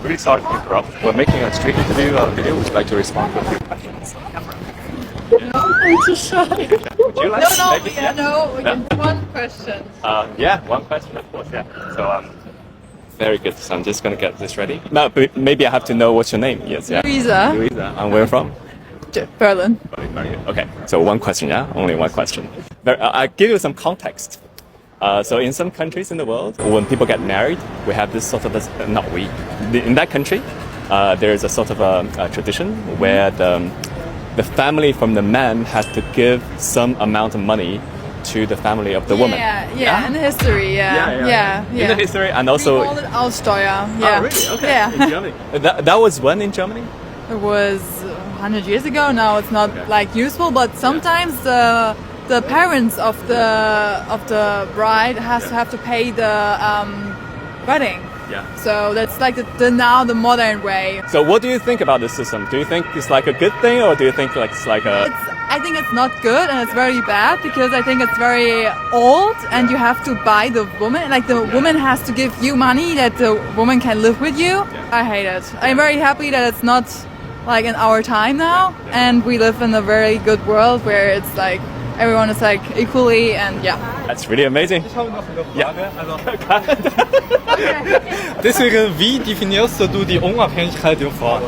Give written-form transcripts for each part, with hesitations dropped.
really sorry to interrupt. We're making a street interview video. Would you like to respond to a few questions? No, I'm too shy. Would you like No, maybe? yeah, no, we can one question. Yeah, one question, of course, yeah. So, very good. So I'm just going to get this ready. Now, maybe I have to know what's your name. Yes, yeah. Louisa. Louisa. And where from? Berlin. Okay, so one question, yeah? Only one question. I'll give you some context. So in some countries in the world, when people get married, we have this sort of, in that country, there is a sort of a tradition where the family from the man has to give some amount of money to the family of the woman. Yeah, in the history, yeah. In the history, and also... We call it Aussteuer, Oh, really? Okay. Yeah. In Germany. That was when in Germany? It was 100 years ago. Now it's not like useful, but sometimes the parents of the bride have to pay the wedding. Yeah. So that's like the modern way. So what do you think about this system? Do you think it's like a good thing, or do you think like it's like a... I think it's not good and it's very bad because I think it's very old and you have to buy the woman. Like the woman has to give you money that the woman can live with you. I hate it. I'm very happy that it's not like in our time now and we live in a very good world where it's like everyone is like equally and yeah. That's really amazing. Ich habe noch eine Frage. Yeah. Deswegen, wie definierst du die Unabhängigkeit der Frau?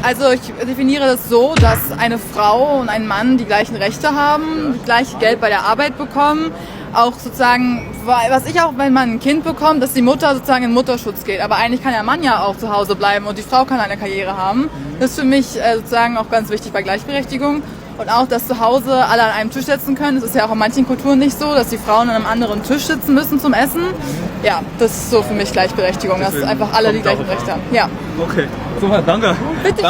Also ich definiere das so, dass eine Frau und ein Mann die gleichen Rechte haben, das gleiche Geld bei der Arbeit bekommen. Auch sozusagen, was ich auch, wenn man ein Kind bekommt, dass die Mutter sozusagen in Mutterschutz geht. Aber eigentlich kann der Mann ja auch zu Hause bleiben und die Frau kann eine Karriere haben. Das ist für mich sozusagen auch ganz wichtig bei Gleichberechtigung. Und auch, dass zu Hause alle an einem Tisch sitzen können. Das ist ja auch in manchen Kulturen nicht so, dass die Frauen an einem anderen Tisch sitzen müssen zum Essen. Ja, das ist so für mich Gleichberechtigung, dass einfach alle die gleichen Rechte haben. Ja. Okay, super, danke. Bitte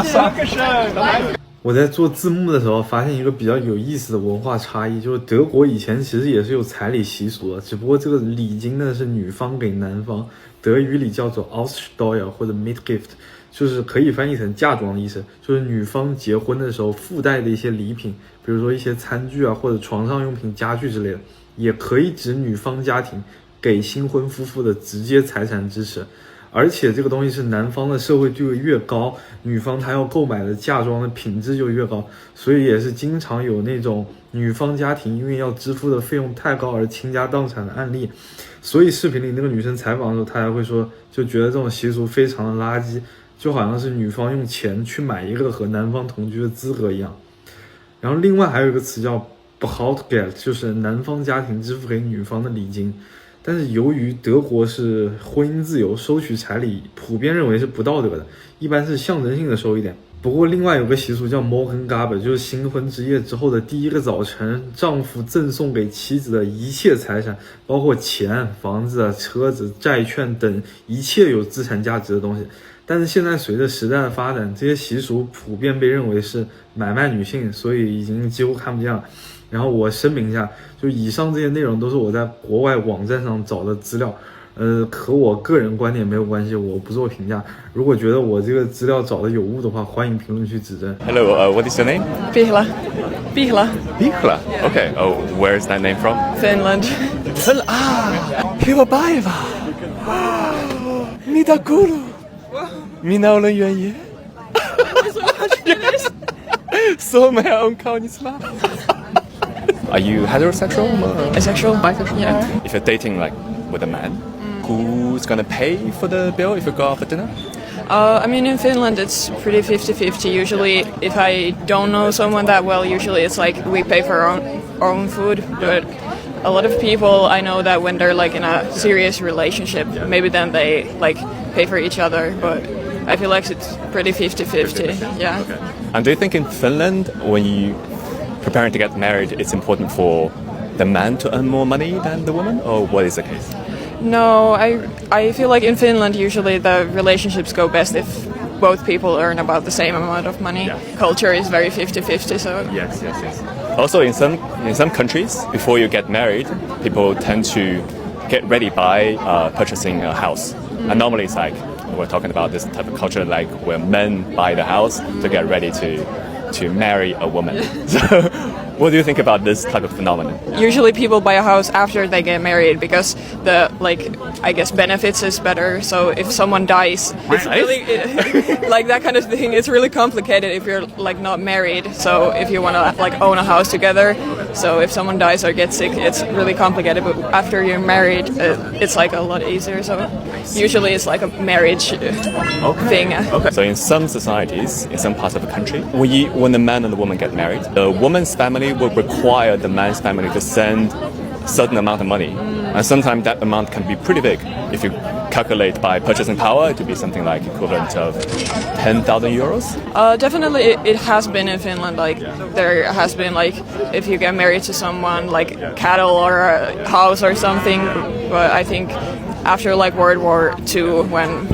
schön. 我在做字幕的时候发现一个比较有意思的文化差异，就是德国以前其实也是有彩礼习俗的，只不过这个礼金呢是女方给男方，德语里叫做 Aussteuer 或者 Mitgift， 就是可以翻译成嫁妆的意思，就是女方结婚的时候附带的一些礼品，比如说一些餐具啊或者床上用品、家具之类的，也可以指女方家庭给新婚夫妇的直接财产支持。而且这个东西是男方的社会地位越高，女方她要购买的嫁妆的品质就越高，所以也是经常有那种女方家庭因为要支付的费用太高而倾家荡产的案例。所以视频里那个女生采访的时候，她还会说，就觉得这种习俗非常的垃圾，就好像是女方用钱去买一个和男方同居的资格一样。然后另外还有一个词叫 Brautgeld， 就是男方家庭支付给女方的礼金。但是由于德国是婚姻自由，收取彩礼普遍认为是不道德的，一般是象征性的收一点。不过另外有个习俗叫 Morgengabe， 就是新婚之夜之后的第一个早晨，丈夫赠送给妻子的一切财产，包括钱、房子、车子、债券等一切有资产价值的东西。但是现在随着时代的发展，这些习俗普遍被认为是买卖女性，所以已经几乎看不见了。然后我声明一下，就以上这些内容都是我在国外网站上找的资料，和我个人观点没有关系，我不做评价。如果觉得我这个资料找的有误的话，欢迎评论区指正。Hello, what is your name? Bihla. Bihla. Okay. Oh, where is that name from? Finland. Hyvä päivä. Mitä kuuluu? Minä olen Yuan. Suomea on kaunis maa. Are you heterosexual? Asexual? Bisexual? Yeah. If you're dating like with a man, who's gonna pay for the bill if you go out for dinner? I mean, in Finland, it's pretty 50-50. Usually, if I don't know someone that well, usually it's like we pay for our own food. But a lot of people I know that when they're like in a serious relationship, maybe then they like pay for each other. But I feel like it's pretty 50-50. Yeah. Okay. And do you think in Finland, when you preparing to get married, it's important for the man to earn more money than the woman, or what is the case? No, I feel like in Finland usually the relationships go best if both people earn about the same amount of money. Yeah. Culture is very 50-50, so... Yes. Also, in some countries, before you get married, people tend to get ready by purchasing a house. And normally it's like, we're talking about this type of culture, like where men buy the house to get ready to to marry a woman. So, what do you think about this type of phenomenon? Usually people buy a house after they get married because the I guess benefits is better. So if someone dies, it's really like that kind of thing. It's really complicated if you're like not married. So if you want to like own a house together, so if someone dies or gets sick, it's really complicated. But after you're married, it's like a lot easier. So usually it's like a marriage thing. Okay. So in some societies, in some parts of the country, when the man and the woman get married, the woman's family will require the man's family to send a certain amount of money. And sometimes that amount can be pretty big. If you calculate by purchasing power, it would be something like equivalent of 10,000 euros. Definitely it has been in Finland. Like there has been like if you get married to someone like cattle or a house or something. But I think after like World War II, when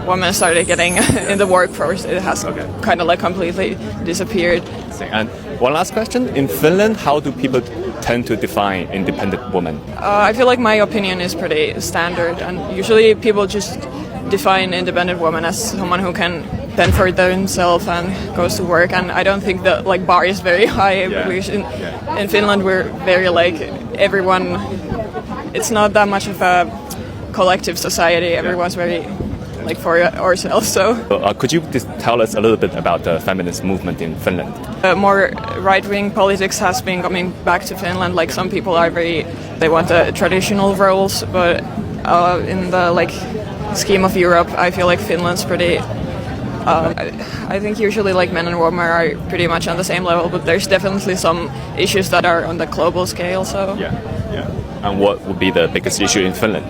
women started getting in the workforce, it has kind of like completely disappeared. And one last question. In Finland, how do people tend to define independent woman? I feel like my opinion is pretty standard, and usually people just define independent woman as someone who can fend for themselves and goes to work. And I don't think the like bar is very high. In Finland, we're very like everyone. It's not that much of a collective society. Everyone's very like for ourselves. So could you tell us a little bit about the feminist movement in Finland? More right-wing politics has been coming back to Finland. Like some people are they want the traditional roles, but in the like scheme of Europe, I feel like Finland's pretty. I think usually like men and women are pretty much on the same level, but there's definitely some issues that are on the global scale. So yeah. And what would be the biggest issue in Finland?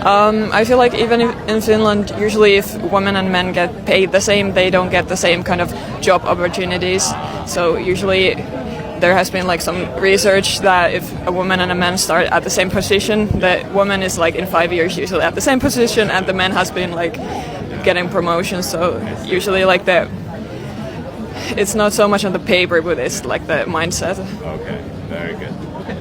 I feel like even in Finland, usually if women and men get paid the same, they don't get the same kind of job opportunities. So usually there has been like some research that if a woman and a man start at the same position, the woman is like in 5 years usually at the same position, and the man has been like getting promotions. So usually like it's not so much on the paper, but it's like the mindset. Okay, very good.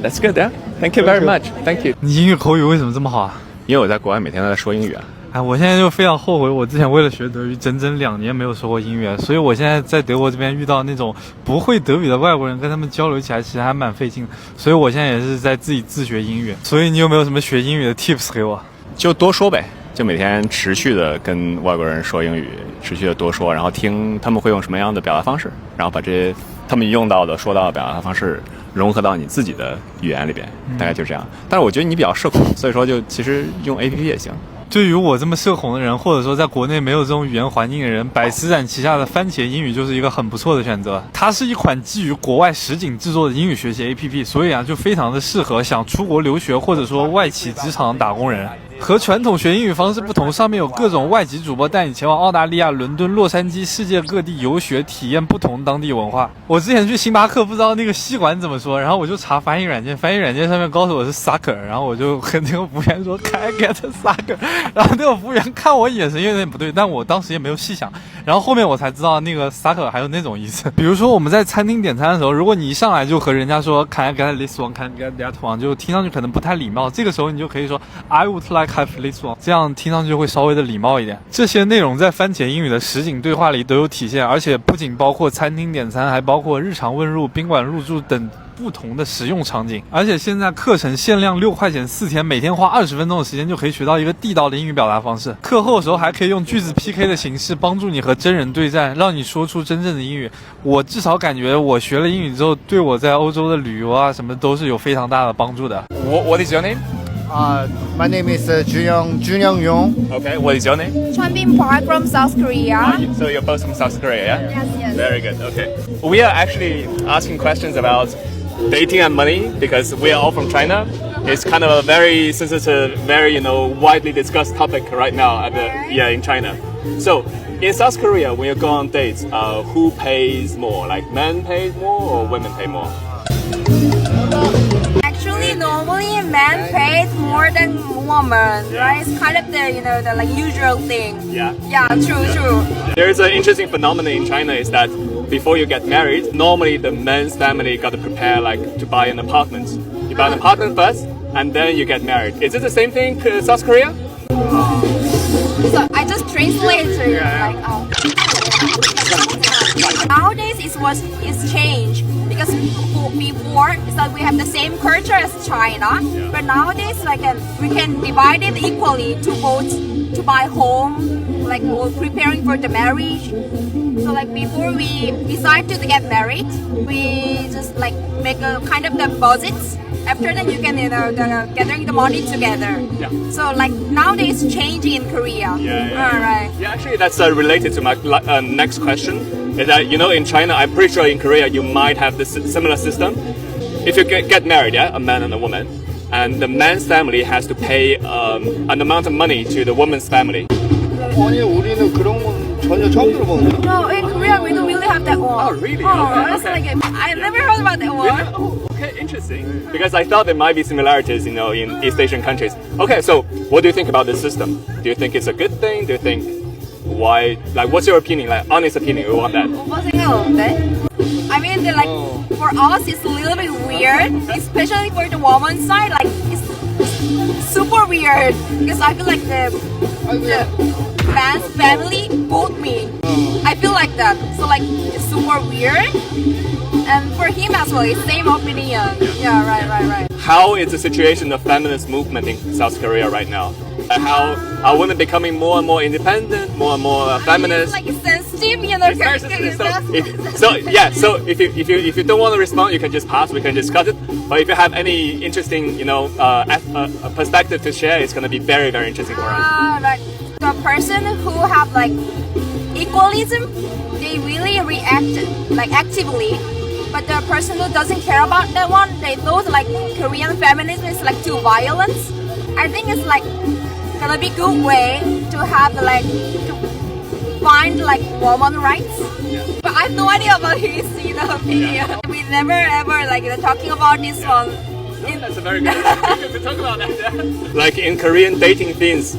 That's good, yeah. Thank you very much. Thank you. 你英语口语为什么这么好啊？因为我在国外每天都在说英语啊。哎，我现在就非常后悔，我之前为了学德语，整整2年没有说过英语，所以我现在在德国这边遇到那种不会德语的外国人，跟他们交流起来其实还蛮费劲的，所以我现在也是在自己自学英语。所以你有没有什么学英语的 tips 给我？就多说呗，就每天持续的跟外国人说英语，持续的多说，然后听他们会用什么样的表达方式，然后把这些他们用到的、说到的表达方式融合到你自己的语言里边，大概就这样。但是我觉得你比较社恐，所以说就其实用 APP 也行。对于我这么社恐的人，或者说在国内没有这种语言环境的人，百思展旗下的番茄英语就是一个很不错的选择。它是一款基于国外实景制作的英语学习 APP， 所以就非常的适合想出国留学或者说外企职场的打工人。和传统学英语方式不同，上面有各种外籍主播带你前往澳大利亚、伦敦、洛杉矶、世界各地游学，体验不同当地文化。我之前去星巴克不知道那个吸管怎么说，然后我就查翻译软件，翻译软件上面告诉我是 sucker， 然后我就跟那个服务员说 Can I get a sucker？ 然后那个服务员看我眼神有点不对，但我当时也没有细想，然后后面我才知道那个 sucker 还有那种意思。比如说我们在餐厅点餐的时候，如果你一上来就和人家说 Can I get this one？ Can I get that one？ 就听上去可能不太礼貌，这个时候你就可以说 I would like have this one。这样听上去会稍微的礼貌一点。这些内容在番茄英语的实景对话里都有体现，而且不仅包括餐厅点餐，还包括日常问入、宾馆入住等不同的实用场景。而且现在课程限量6块钱4天，每天花20分钟的时间就可以学到一个地道的英语表达方式。课后的时候还可以用句子 PK 的形式帮助你和真人对战，让你说出真正的英语。我至少感觉我学了英语之后，对我在欧洲的旅游什么都是有非常大的帮助的。What is your name? My name is Junyoung Yong. Okay, what is your name? Chanbin Park from South Korea. So you're both from South Korea, yeah? Yes. Very good, okay. We are actually asking questions about dating and money because we are all from China. It's kind of a very sensitive, very, widely discussed topic right now in China. So, in South Korea, when you go on dates, who pays more? Like men pay more or women pay more? Actually, normally men pays more than women, right? It's kind of the like usual thing. Yeah. Yeah, true. There's an interesting phenomenon in China is that before you get married, normally the men's family got to prepare to buy an apartment. You buy an apartment first, and then you get married. Is it the same thing in South Korea? So I just translate to Nowadays it's changed because before it's like we have the same culture as China, but nowadays like we can divide it equally to both to buy home, like we're preparing for the marriage. So like before we decide to get married, we just like make a kind of the budgets. After that, you can gathering the money together. Yeah. So like nowadays changing in Korea. All right. Yeah, actually, that's related to my next question. Is that in China, I'm pretty sure in Korea you might have this similar system. If you get married, yeah, a man and a woman, and the man's family has to pay an amount of money to the woman's family. 아니 우리는 그런 건 전혀 처음 들어보는데. No, in Korea we don't really have that one. Oh, really? Oh, Okay, that's okay. like I never heard about that one. Yeah? Oh, okay, interesting. Because I thought there might be similarities, in East Asian countries. Okay, so what do you think about this system? Do you think it's a good thing? Do you think why? Like, what's your opinion? Like, honest opinion. We want that. 오빠 생각 어때? I mean, like for us it's a little bit weird, especially for the woman's side. Like it's super weird because I feel like the man's family vote me. I feel like that. So like it's super weird. And for him as well, it's same opinion. Yeah, right. How is the situation of feminist movement in South Korea right now? How are women becoming more and more independent, more and more feminist? I mean, it's like sensitive, It's very sensitive. So if you don't want to respond, you can just pass. We can discuss it. But if you have any interesting, perspective to share, it's going to be very, very interesting for us. Right. The person who have like equalism, they really react like actively. But the person who doesn't care about that one, they thought like Korean feminism is like too violent. I think it's like gonna be good way to have like to find like woman rights. But I have no idea about his opinion. We never ever like talking about this one. That's a very good thing to talk about that. Yeah. Like in Korean dating things,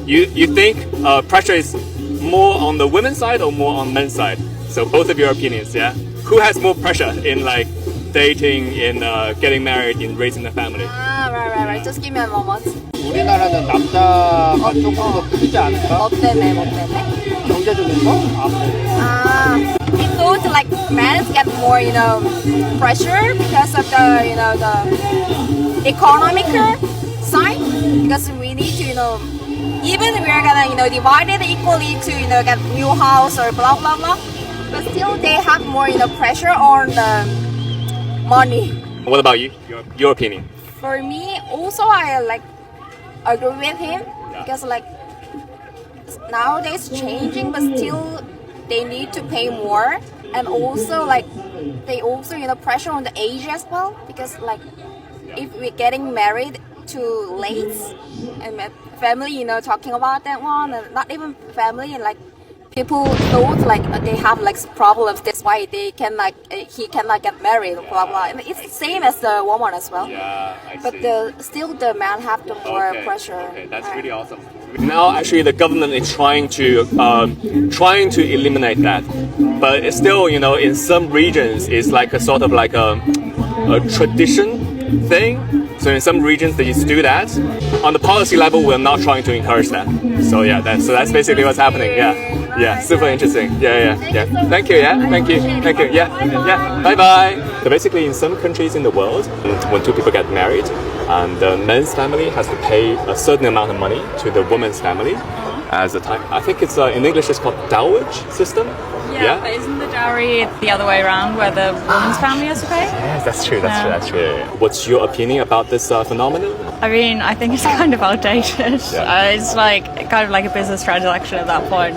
you think pressure is more on the women's side or more on men's side? So both of your opinions, yeah. Who has more pressure in like dating, in getting married, in raising a family? Right. Just give me a moment. 우리나라는 남자가 조금 더 크지 않을까? 뭐 때문에? 경제적인 거? He thought like men get more, pressure because of the economic side. Because we need to, even we are gonna, divide it equally to, get new house or blah blah blah. But still, they have more, pressure on the money. What about you? Your opinion? For me, also I like agree with him because like nowadays changing, but still they need to pay more, and also like they also pressure on the age as well because like if we're getting married too late and family talking about that one, and not even family, and like people thought like they have like problems, that's why they can like he cannot get married, blah blah. And it's the same as the woman as well. Yeah, I But see. still the man have the more pressure. Okay, that's really awesome. Now, actually, the government is trying to eliminate that, but it's still, in some regions, it's like a sort of like a tradition thing. So in some regions, they used to do that. On the policy level, we're not trying to encourage that. So yeah, that's basically what's happening. Yeah, super interesting. Yeah. Thank you. Thank you. Yeah. Bye. So basically, in some countries in the world, when two people get married, and the men's family has to pay a certain amount of money to the woman's family as a time. I think it's in English it's called dowage system. Yeah, but isn't the dowry the other way around, where the woman's family has to pay? Yes, that's true. What's your opinion about this phenomenon? I mean, I think it's kind of outdated. It's like kind of like a business transaction at that point.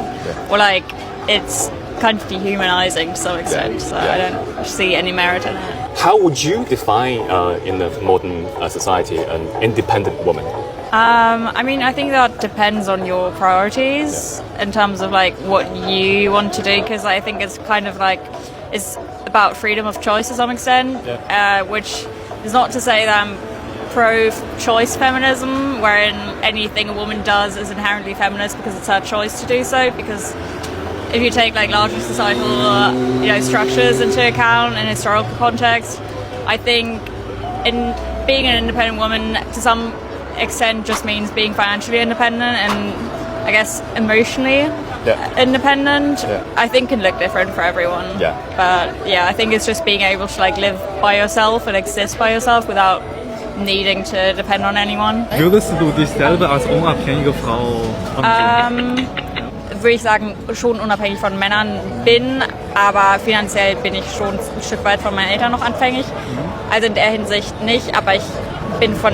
Or like it's kind of dehumanizing to some extent. So I don't see any merit in it. How would you define in the modern society an independent woman? I mean, I think that depends on your priorities in terms of like what you want to do, because I think it's kind of like it's about freedom of choice to some extent, which is not to say that I'm pro-choice feminism, wherein anything a woman does is inherently feminist because it's her choice to do so. Because if you take like larger societal, structures into account and historical context, I think in being an independent woman to some extent just means being financially independent and I guess emotionally independent. I think can look different for everyone. Yeah. But yeah, I think it's just being able to like live by yourself and exist by yourself without needing to depend on anyone. Würdest du dich selber als unabhängige Frau Würde ich sagen, schon unabhängig von Männern bin, aber finanziell bin ich schon ein Stück weit von meinen Eltern noch anfängig. Also in der Hinsicht nicht, aber ich bin von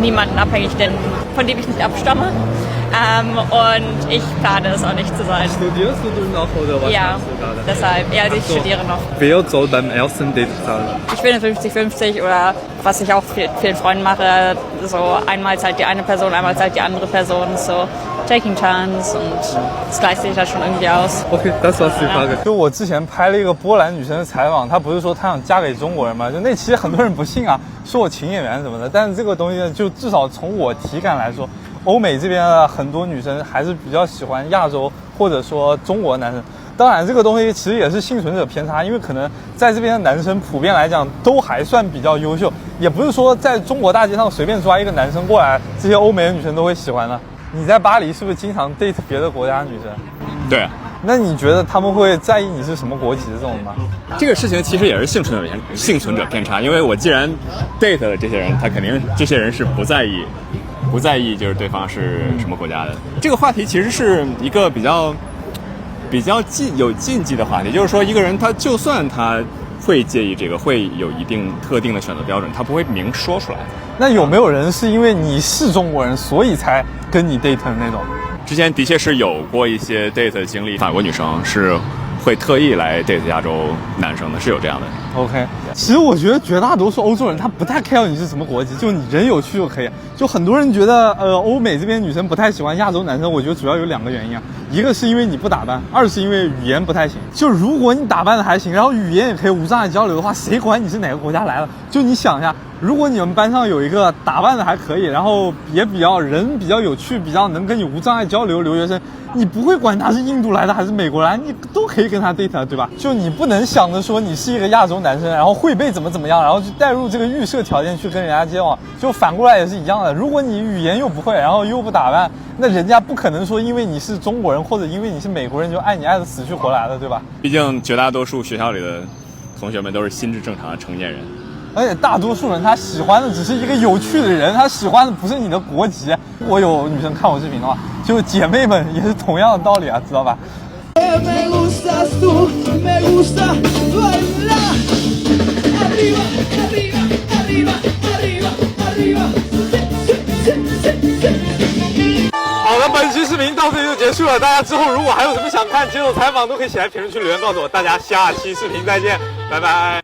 niemandem abhängig, von dem ich nicht abstamme. Und ich plane es auch nicht zu sein. Studierst du noch oder was Ja, machst du gerade? deshalb. Ja, also ich studiere noch. Wer soll beim ersten Date zahlen? Ich bin 50-50 oder was ich auch vielen Freunden mache, so einmal zahlt die eine Person, einmal zahlt die andere Person, so taking turns und das gleicht sich da schon irgendwie aus. Okay, das war's die Frage. 就我之前拍了一个波兰女生的采访，她不是说她想嫁给中国人吗？就那其实很多人不信啊，说我请演员什么的。但是这个东西呢，就至少从我体感来说，欧美这边的很多女生还是比较喜欢亚洲或者说中国男生。当然，这个东西其实也是幸存者偏差，因为可能在这边的男生普遍来讲都还算比较优秀，也不是说在中国大街上随便抓一个男生过来，这些欧美的女生都会喜欢的。你在巴黎是不是经常 date 别的国家的女生？对啊，那你觉得他们会在意你是什么国籍这种吗？这个事情其实也是幸存者偏差，因为我既然 date 了这些人，他肯定这些人是不在意就是对方是什么国家的。这个话题其实是一个比较有禁忌的话题，就是说一个人他就算他会介意这个，会有一定特定的选择标准，他不会明说出来。那有没有人是因为你是中国人，所以才跟你 date 的那种？之前的确是有过一些 date 的经历，法国女生是会特意来 date 亚洲男生的，是有这样的。OK， 其实我觉得绝大多数欧洲人他不太 care 你是什么国籍，就你人有趣就可以。就很多人觉得欧美这边女生不太喜欢亚洲男生，我觉得主要有2个原因啊，一个是因为你不打扮，二是因为语言不太行。就如果你打扮的还行，然后语言也可以无障碍交流的话，谁管你是哪个国家来的？就你想一下，如果你们班上有一个打扮的还可以，然后也人比较有趣，比较能跟你无障碍交流留学生，你不会管他是印度来的还是美国来，你都可以跟他 date， 对吧？就你不能想着说你是一个亚洲男生，然后会被怎么样，然后去带入这个预设条件去跟人家交往，就反过来也是一样的。如果你语言又不会，然后又不打扮，那人家不可能说因为你是中国人或者因为你是美国人就爱你爱得死去活来的，对吧？毕竟绝大多数学校里的同学们都是心智正常的成年人。而且大多数人他喜欢的只是一个有趣的人，他喜欢的不是你的国籍。我有女生看我视频的话，就姐妹们也是同样的道理啊，知道吧？好了，本期视频到这里就结束了。大家之后如果还有什么想看接受采访，都可以写在评论区留言告诉我。大家下期视频再见，拜拜。